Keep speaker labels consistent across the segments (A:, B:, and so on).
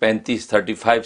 A: 35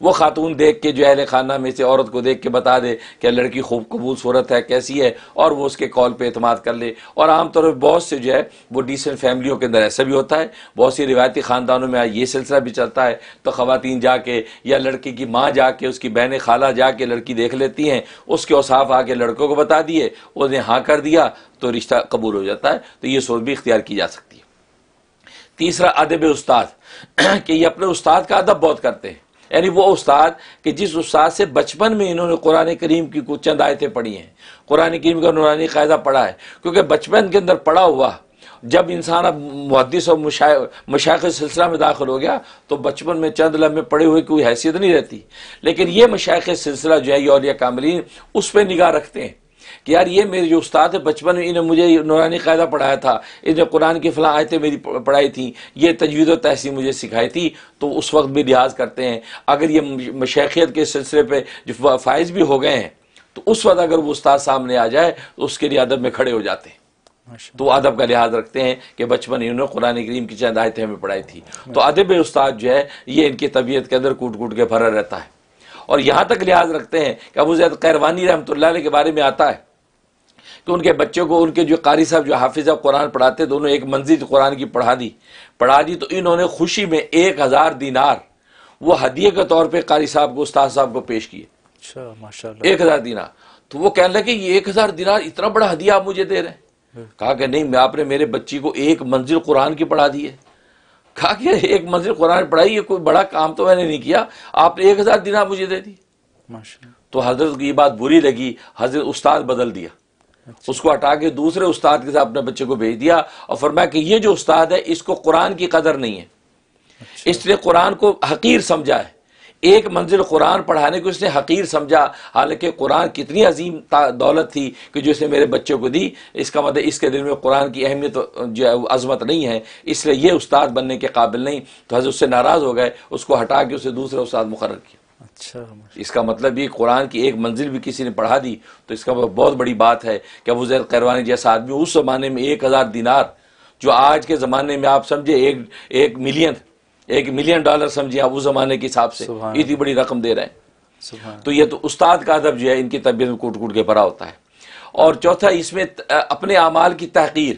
A: وہ خاتون دیکھ کے جو اہل خانہ میں سے عورت کو دیکھ کے بتا دے کہ لڑکی خوب قبول صورت ہے کیسی ہے، اور وہ اس کے کال پہ اعتماد کر لے۔ اور عام طور پہ بہت سے جو ہے وہ ڈیسنٹ فیملیوں کے اندر ایسا بھی ہوتا ہے، بہت سی روایتی خاندانوں میں یہ سلسلہ بھی چلتا ہے، تو خواتین جا کے یا لڑکی کی ماں جا کے، اس کی بہن خالہ جا کے لڑکی دیکھ لیتی ہیں، اس کے اوصاف آ کے لڑکوں کو بتا دیے، اس نے ہاں کر دیا تو رشتہ قبول ہو جاتا ہے۔ تو یہ سوچ بھی اختیار کی جا سکتی ہے۔ تیسرا ادب استاد، کہ یہ اپنے استاد کا ادب بہت کرتے ہیں، یعنی وہ استاد کہ جس استاد سے بچپن میں انہوں نے قرآن کریم کی کچھ چند آیتیں پڑھی ہیں، قرآن کریم کا نورانی قاعدہ پڑھا ہے، کیونکہ بچپن کے اندر پڑھا ہوا جب انسان اب محدث اور مشائخ سلسلہ میں داخل ہو گیا تو بچپن میں چند لمحے پڑھے ہوئے کوئی حیثیت نہیں رہتی، لیکن یہ مشائخ سلسلہ جو ہے یہ اولیاء کاملین اس پہ نگاہ رکھتے ہیں کہ یار یہ میرے جو استاد ہے بچپن میں انہیں مجھے نورانی قاعدہ پڑھایا تھا، انہیں قرآن کی فلاں آیتیں میری پڑھائی تھیں، یہ تجوید و تحسین مجھے سکھائی تھی، تو اس وقت بھی لحاظ کرتے ہیں۔ اگر یہ مشائخیت کے سلسلے پہ جو فائز بھی ہو گئے ہیں تو اس وقت اگر وہ استاد سامنے آ جائے تو اس کے لیے ادب میں کھڑے ہو جاتے ہیں، تو ادب کا لحاظ رکھتے ہیں کہ بچپن انہوں نے قرآن کریم کی چند آیتیں ہمیں پڑھائی تھی۔ تو ادب استاد جو ہے یہ ان کی طبیعت کے اندر کوٹ کوٹ کے بھرا رہتا ہے، اور یہاں تک لحاظ رکھتے ہیں کہ ابو زید قیروانی رحمۃ اللہ علیہ کے بارے میں آتا ہے کہ ان کے بچوں کو ان کے جو قاری صاحب جو حافظ قرآن پڑھاتے دونوں ایک منزل قرآن کی پڑھا دی تو انہوں نے خوشی میں 1000 دینار وہ ہدیے کے طور پہ قاری صاحب کو استاد صاحب کو پیش کیے۔
B: اچھا ماشاءاللہ،
A: 1000 دینار۔ تو وہ کہنے لگے یہ 1000 دینار اتنا بڑا ہدیہ آپ مجھے دے رہے ہیں؟ کہا کہ نہیں، آپ نے میرے بچی کو ایک منزل قرآن کی پڑھا دی ہے۔ کہا کہ ایک منزل قرآن پڑھائی، یہ کوئی بڑا کام تو میں نے نہیں کیا، آپ نے 1000 دینار مجھے دے دی۔
B: ماشاءاللہ،
A: تو حضرت کو یہ بات بری لگی، حضرت استاد بدل دیا، اس کو ہٹا کے دوسرے استاد کے ساتھ اپنے بچے کو بھیج دیا، اور فرمایا کہ یہ جو استاد ہے اس کو قرآن کی قدر نہیں ہے، اس نے قرآن کو حقیر سمجھا ہے، ایک منزل قرآن پڑھانے کو اس نے حقیر سمجھا، حالانکہ قرآن کتنی عظیم دولت تھی کہ جو اس نے میرے بچے کو دی، اس کا مطلب اس کے دل میں قرآن کی اہمیت جو ہے عظمت نہیں ہے، اس لیے یہ استاد بننے کے قابل نہیں۔ تو حضرت اس سے ناراض ہو گئے، اس کو ہٹا کے اسے دوسرا استاد مقرر کیا۔
B: اچھا،
A: اس کا مطلب یہ قرآن کی ایک منزل بھی کسی نے پڑھا دی تو اس کا بہت بڑی بات ہے کہ ابو زید قیروانی جیسا آدمی اس زمانے میں 1000 دینار، جو آج کے زمانے میں آپ سمجھے ایک ملین ڈالر سمجھے آپ اس زمانے کے حساب سے اتنی بڑی رقم دے رہے ہیں۔ تو یہ تو استاد کا ادب جو ہے ان کی طبیعت میں کوٹ کوٹ کے بھرا ہوتا ہے۔ اور چوتھا اس میں اپنے اعمال کی تحقیر،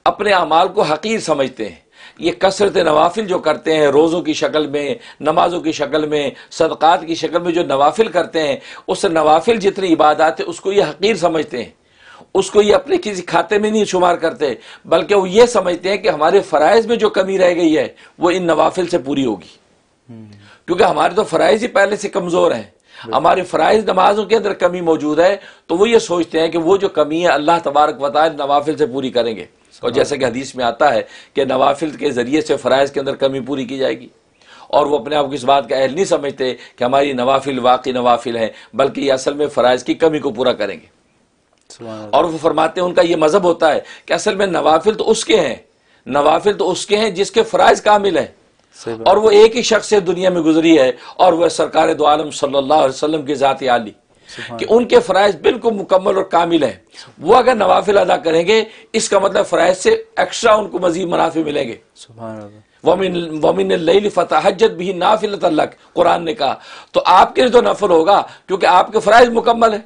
A: اپنے اعمال کو حقیر سمجھتے ہیں۔ یہ کثرت نوافل جو کرتے ہیں روزوں کی شکل میں، نمازوں کی شکل میں، صدقات کی شکل میں جو نوافل کرتے ہیں، اس نوافل جتنی عبادات ہے اس کو یہ حقیر سمجھتے ہیں، اس کو یہ اپنے کسی کھاتے میں نہیں شمار کرتے، بلکہ وہ یہ سمجھتے ہیں کہ ہمارے فرائض میں جو کمی رہ گئی ہے وہ ان نوافل سے پوری ہوگی، کیونکہ ہمارے تو فرائض ہی پہلے سے کمزور ہیں، ہمارے فرائض نمازوں کے اندر کمی موجود ہے، تو وہ یہ سوچتے ہیں کہ وہ جو کمی ہے اللہ تبارک و تعالی نوافل سے پوری کریں گے، اور جیسا کہ حدیث میں آتا ہے کہ نوافل کے ذریعے سے فرائض کے اندر کمی پوری کی جائے گی، اور وہ اپنے آپ کو اس بات کا اہل نہیں سمجھتے کہ ہماری نوافل واقعی نوافل ہیں، بلکہ یہ اصل میں فرائض کی کمی کو پورا کریں گے۔ اور وہ فرماتے ہیں ان کا یہ مذہب ہوتا ہے کہ اصل میں نوافل تو اس کے ہیں، نوافل تو اس کے ہیں جس کے فرائض کامل ہیں، اور وہ ایک ہی شخص سے دنیا میں گزری ہے، اور وہ سرکار دو عالم صلی اللہ علیہ وسلم کی ذات عالی، کہ ان کے فرائض بالکل مکمل اور کامل ہیں۔ وہ اگر نوافل ادا کریں گے اس کا مطلب فرائض سے ایکسٹرا ان کو مزید منافع ملیں گے۔
B: سبحان اللہ،
A: وَمِنَ اللَّيْلِ فَتَهَجَّدْ بِهِ نَافِلَةً لَكَ، قرآن نے کہا تو آپ کے لیے تو نفل ہوگا کیونکہ آپ کے فرائض مکمل ہیں،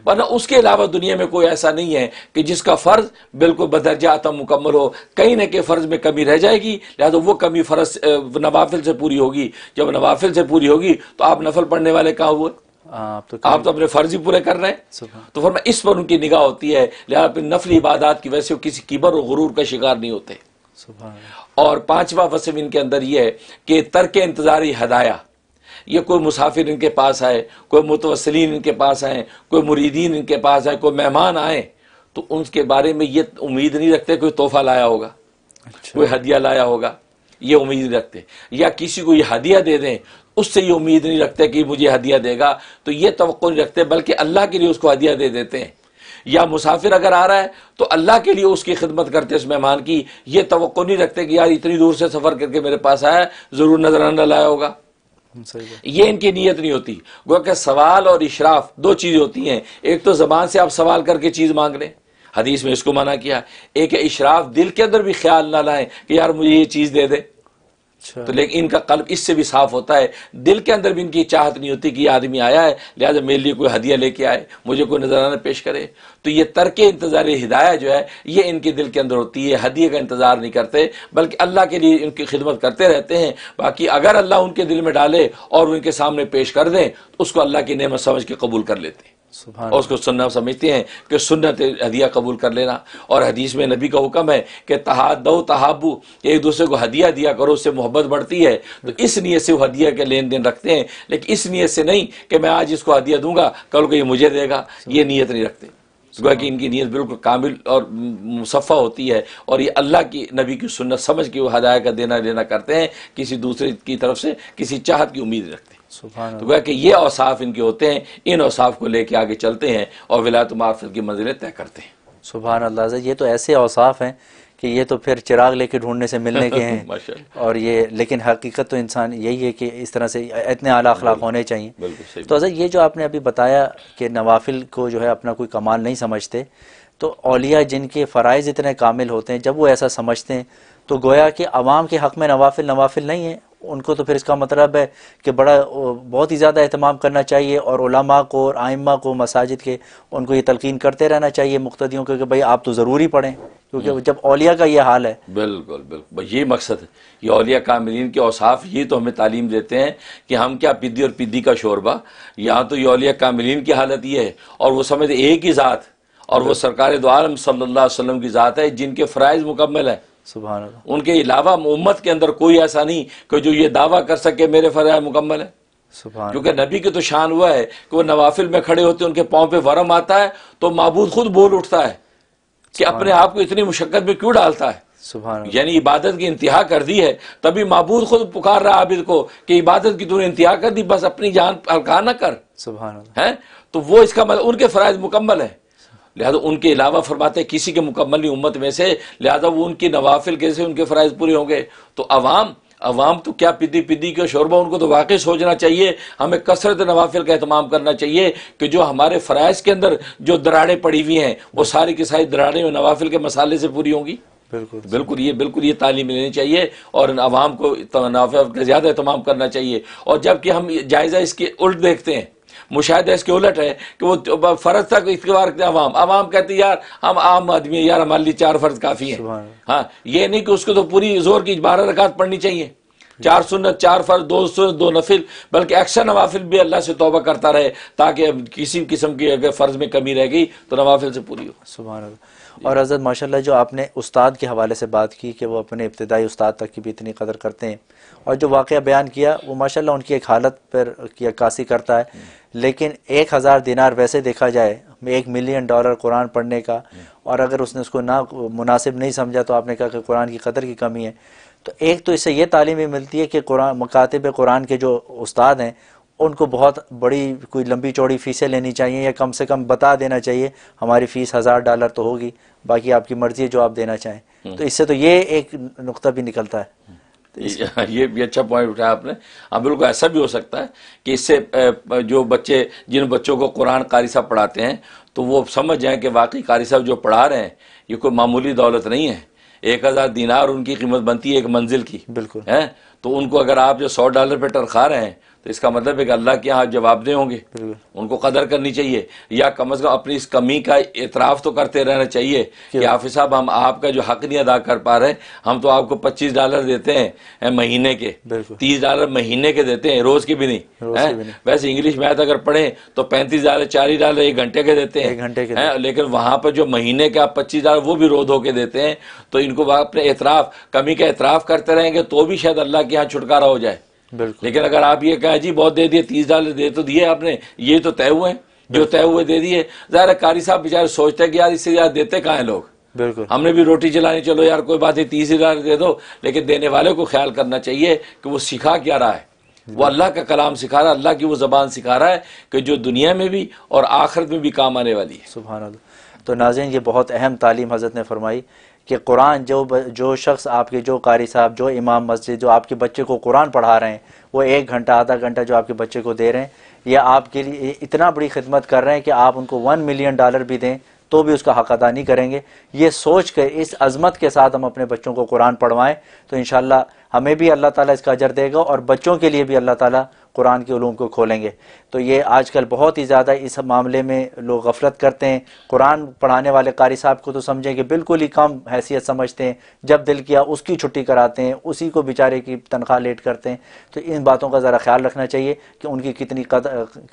A: ورنہ اس کے علاوہ دنیا میں کوئی ایسا نہیں ہے کہ جس کا فرض بالکل بدرجہ عتم مکمل ہو، کہیں نہ کہ فرض میں کمی رہ جائے گی، لہذا وہ کمی فرض نوافل سے پوری ہوگی۔ جب نوافل سے پوری ہوگی تو آپ نفل پڑھنے والے کہاں ہوئے؟ آپ تو اپنے فرض ہی پورے کر رہے ہیں۔ تو فرمایا اس پر ان کی نگاہ ہوتی ہے، لہذا پھر نفلی عبادات کی وجہ سے وہ کسی کبر اور غرور کا شکار نہیں ہوتے۔ اور پانچواں وصف ان کے اندر یہ ہے کہ ترک انتظاری ہدایہ، یہ کوئی مسافر ان کے پاس آئے، کوئی متوسلین ان کے پاس آئے، کوئی مریدین ان کے پاس آئے، کوئی مہمان آئے، تو ان کے بارے میں یہ امید نہیں رکھتے کوئی تحفہ لایا ہوگا، کوئی ہدیہ لایا ہوگا، یہ امید نہیں رکھتے، یا کسی کو یہ ہدیہ دے دیں اس سے یہ امید نہیں رکھتے کہ مجھے ہدیہ دے گا، تو یہ توقع نہیں رکھتے، بلکہ اللہ کے لیے اس کو ہدیہ دے دیتے ہیں۔ یا مسافر اگر آ رہا ہے تو اللہ کے لیے اس کی خدمت کرتے اس مہمان کی، یہ توقع نہیں رکھتے کہ یار اتنی دور سے سفر کر کے میرے پاس آیا ضرور نظرانہ لایا ہوگا، یہ ان کی نیت نہیں ہوتی۔ گویا کہ سوال اور اشراف دو چیزیں ہوتی ہیں، ایک تو زبان سے آپ سوال کر کے چیز مانگ لیں، حدیث میں اس کو منع کیا، ایک ہے اشراف، دل کے اندر بھی خیال نہ لائیں کہ یار مجھے یہ چیز دے دے، تو لیکن ان کا قلب اس سے بھی صاف ہوتا ہے، دل کے اندر بھی ان کی چاہت نہیں ہوتی کہ یہ آدمی آیا ہے لہٰذا میرے لیے کوئی ہدیہ لے کے آئے، مجھے کوئی نذرانہ پیش کرے۔ تو یہ ترک انتظار ہدایہ جو ہے یہ ان کے دل کے اندر ہوتی ہے، ہدیے کا انتظار نہیں کرتے بلکہ اللہ کے لیے ان کی خدمت کرتے رہتے ہیں۔ باقی اگر اللہ ان کے دل میں ڈالے اور ان کے سامنے پیش کر دیں تو اس کو اللہ کی نعمت سمجھ کے قبول کر لیتے ہیں، اور اس کو سننا سمجھتے ہیں کہ سنت ہدیہ قبول کر لینا۔ اور حدیث میں نبی کا حکم ہے کہ تہادو تحابو، ایک دوسرے کو ہدیہ دیا کرو، اس سے محبت بڑھتی ہے۔ تو اس نیت سے وہ ہدیہ کے لین دین رکھتے ہیں، لیکن اس نیت سے نہیں کہ میں آج اس کو ہدیہ دوں گا کل کو یہ مجھے دے گا، یہ نیت نہیں رکھتے۔ گویا کہ ان کی نیت بالکل کامل اور مصفہ ہوتی ہے، اور یہ اللہ کی نبی کی سنت سمجھ کے وہ ہدایہ کا دینا لینا کرتے ہیں، کسی دوسرے کی طرف سے کسی چاہت کی امید رکھتے ہیں۔ تو گویا کہ یہ اوصاف ان کے ہوتے ہیں، ان اوصاف کو لے کے آگے چلتے ہیں اور ولایت و معرفت کی منزلیں طے کرتے ہیں۔
B: سبحان اللہ حضرت، یہ تو ایسے اوصاف ہیں کہ یہ تو پھر چراغ لے کے ڈھونڈنے سے ملنے کے ہیں اور یہ، لیکن حقیقت تو انسان یہی ہے کہ اس طرح سے اتنے اعلیٰ اخلاق ہونے چاہیے۔ تو حضرت یہ جو آپ نے ابھی بتایا کہ نوافل کو جو ہے اپنا کوئی کمال نہیں سمجھتے، تو اولیاء جن کے فرائض اتنے کامل ہوتے ہیں جب وہ ایسا سمجھتے ہیں تو گویا کہ عوام کے حق میں نوافل نہیں ہیں، ان کو تو پھر اس کا مطلب ہے کہ بہت ہی زیادہ اہتمام کرنا چاہیے، اور علماء کو اور ائمہ کو مساجد کے ان کو یہ تلقین کرتے رہنا چاہیے مقتدیوں کو کہ بھئی آپ تو ضروری پڑھیں، کیونکہ جب اولیاء کا یہ حال ہے۔
A: بالکل بالکل، یہ مقصد ہے، یہ اولیاء کاملین کے اوصاف یہ تو ہمیں تعلیم دیتے ہیں کہ ہم کیا پدی اور پدی کا شوربہ، یہاں تو یہ اولیاء کاملین کی حالت یہ ہے، اور وہ سمجھتے ایک ہی ذات، اور وہ سرکار دو عالم صلی اللہ علیہ وسلم کی ذات ہے جن کے فرائض مکمل ہیں۔
B: سبحان اللہ،
A: ان کے علاوہ امت کے اندر کوئی ایسا نہیں کہ جو یہ دعویٰ کر سکے میرے فرائض مکمل ہے،
B: سبحان
A: کیونکہ نبی کی تو شان ہوا ہے کہ وہ نوافل میں کھڑے ہوتے ہیں، ان کے پاؤں پہ ورم آتا ہے تو معبود خود بول اٹھتا ہے کہ اپنے آپ کو اتنی مشقت میں کیوں ڈالتا ہے،
B: سبحان اللہ،
A: یعنی عبادت کی انتہا کر دی ہے، تبھی معبود خود پکار رہا عابد کو کہ عبادت کی تو نے انتہا کر دی، بس اپنی جان ہلکا نہ کر،
B: سبحان اللہ،
A: ہے تو وہ اس کا مطلب ان کے فرائض مکمل ہیں، لہذا ان کے علاوہ فرماتے ہیں کسی کے مکمل نہیں امت میں سے، لہذا وہ ان کی نوافل کیسے ان کے فرائض پورے ہوں گے۔ تو عوام تو کیا پدی کا شوربہ، ان کو تو واقعی سوچنا چاہیے، ہمیں کثرت نوافل کا اہتمام کرنا چاہیے کہ جو ہمارے فرائض کے اندر جو دراڑیں پڑی ہوئی ہیں وہ ساری کی ساری دراڑیں نوافل کے مسالے سے پوری ہوں گی۔ بالکل یہ تعلیم لینی چاہیے اور عوام کو نوافل کا زیادہ اہتمام کرنا چاہیے۔ اور جب کہ ہم جائزہ اس کے الٹ دیکھتے ہیں، مشاہدہ اس کے الٹ ہے کہ وہ فرض تک اختیار کرتے ہیں، عوام کہتے ہیں یار ہم عام آدمی ہیں، یار ہمارے لیے 4 فرض کافی ہیں۔ ہاں، یہ نہیں کہ اس کو تو پوری زور کی 12 رکعت پڑھنی چاہیے، 4 سنت 4 فرض 2 سنت 2 نفل، بلکہ اکثر نوافل بھی اللہ سے توبہ کرتا رہے تاکہ کسی قسم کی اگر فرض میں کمی رہ گئی تو نوافل سے پوری ہو۔
B: سبحان اللہ۔ اور حضرت ماشاءاللہ جو آپ نے استاد کے حوالے سے بات کی کہ وہ اپنے ابتدائی استاد تک کی بھی اتنی قدر کرتے ہیں، اور جو واقعہ بیان کیا وہ ماشاءاللہ ان کی ایک حالت پر کی عکاسی کرتا ہے، لیکن 1000 دینار ویسے دیکھا جائے $1 ملین قرآن پڑھنے کا، اور اگر اس نے اس کو نہ مناسب نہیں سمجھا تو آپ نے کہا کہ قرآن کی قدر کی کمی ہے۔ تو ایک تو اس سے یہ تعلیم بھی ملتی ہے کہ مکاتب قرآن کے جو استاد ہیں ان کو بہت بڑی کوئی لمبی چوڑی فیسیں لینی چاہیے، یا کم سے کم بتا دینا چاہیے ہماری فیس $1000 تو ہوگی، باقی آپ کی مرضی ہے جو آپ دینا چاہیں۔ تو اس سے تو یہ ایک نقطہ بھی نکلتا ہے۔
A: یہ بھی اچھا پوائنٹ اٹھایا آپ نے۔ ہاں بالکل ایسا بھی ہو سکتا ہے کہ اس سے جو جن بچوں کو قرآن قاری صاحب پڑھاتے ہیں تو وہ سمجھ جائیں کہ واقعی قاری صاحب جو پڑھا رہے ہیں یہ کوئی معمولی دولت نہیں ہے، 1000 دینار ان کی قیمت بنتی ہے ایک منزل کی،
B: بالکل
A: ہے تو ان کو اگر آپ جو $100 پہ ٹرخا رہے ہیں تو اس کا مطلب ہے کہ اللہ کے یہاں جواب دہ ہوں گے، ان کو قدر کرنی چاہیے، یا کم از کم اپنی اس کمی کا اعتراف تو کرتے رہنا چاہیے کہ حافظ صاحب ہم آپ کا جو حق نہیں ادا کر پا رہے، ہم تو آپ کو $25 دیتے ہیں مہینے کے، $30 مہینے کے دیتے ہیں، روز کے بھی نہیں۔ ویسے انگلش میتھ اگر پڑھیں تو $35 $40 1 گھنٹے کے دیتے ہیں، لیکن وہاں پر جو مہینے کے آپ $25 وہ بھی روز ہو کے دیتے ہیں۔ تو ان کو اپنے کمی کا اعتراف کرتے رہیں گے تو بھی شاید اللہ کے یہاں چھٹکارا ہو جائے۔ لیکن اگر آپ یہ کہیں جی بہت دے دیے، $30 دے تو دیے آپ نے، یہ تو طے ہوئے ہیں، جو طے ہوئے دے دیے۔ ظاہر ہے قاری صاحب بیچارے سوچتے ہیں کہ یار اس سے زیادہ دیتے کہاں ہیں لوگ،
B: بالکل
A: ہم نے بھی روٹی چلانی، چلو یار کوئی بات نہیں $30 دے دو، لیکن دینے والے کو خیال کرنا چاہیے کہ وہ سکھا کیا رہا ہے، وہ اللہ کا کلام سکھا رہا ہے، اللہ کی وہ زبان سکھا رہا ہے کہ جو دنیا میں بھی اور آخرت میں بھی کام آنے والی ہے۔
B: سبحان اللہ۔ تو ناظرین یہ بہت اہم تعلیم حضرت نے فرمائی کہ قرآن جو شخص آپ کے، جو قاری صاحب، جو امام مسجد جو آپ کے بچے کو قرآن پڑھا رہے ہیں، وہ 1 گھنٹہ آدھا گھنٹہ جو آپ کے بچے کو دے رہے ہیں، یا آپ کے لیے اتنا بڑی خدمت کر رہے ہیں کہ آپ ان کو $1 ملین بھی دیں تو بھی اس کا حق ادا نہیں کریں گے، یہ سوچ کر اس عظمت کے ساتھ ہم اپنے بچوں کو قرآن پڑھوائیں تو انشاءاللہ ہمیں بھی اللہ تعالیٰ اس کا اجر دے گا اور بچوں کے لیے بھی اللہ تعالیٰ قرآن کے علوم کو کھولیں گے۔ تو یہ آج کل بہت ہی زیادہ اس معاملے میں لوگ غفلت کرتے ہیں۔ قرآن پڑھانے والے قاری صاحب کو تو سمجھیں کہ بالکل ہی کم حیثیت سمجھتے ہیں، جب دل کیا اس کی چھٹی کراتے ہیں، اسی کو بیچارے کی تنخواہ لیٹ کرتے ہیں۔ تو ان باتوں کا ذرا خیال رکھنا چاہیے کہ ان کی کتنی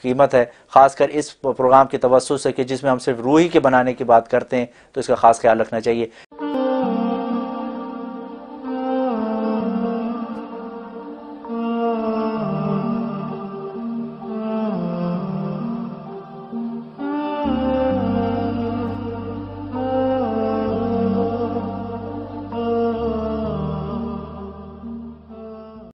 B: قیمت ہے، خاص کر اس پروگرام کے توسط سے کہ جس میں ہم صرف روحی کے بنانے کی بات کرتے ہیں، تو اس کا خاص خیال رکھنا چاہیے۔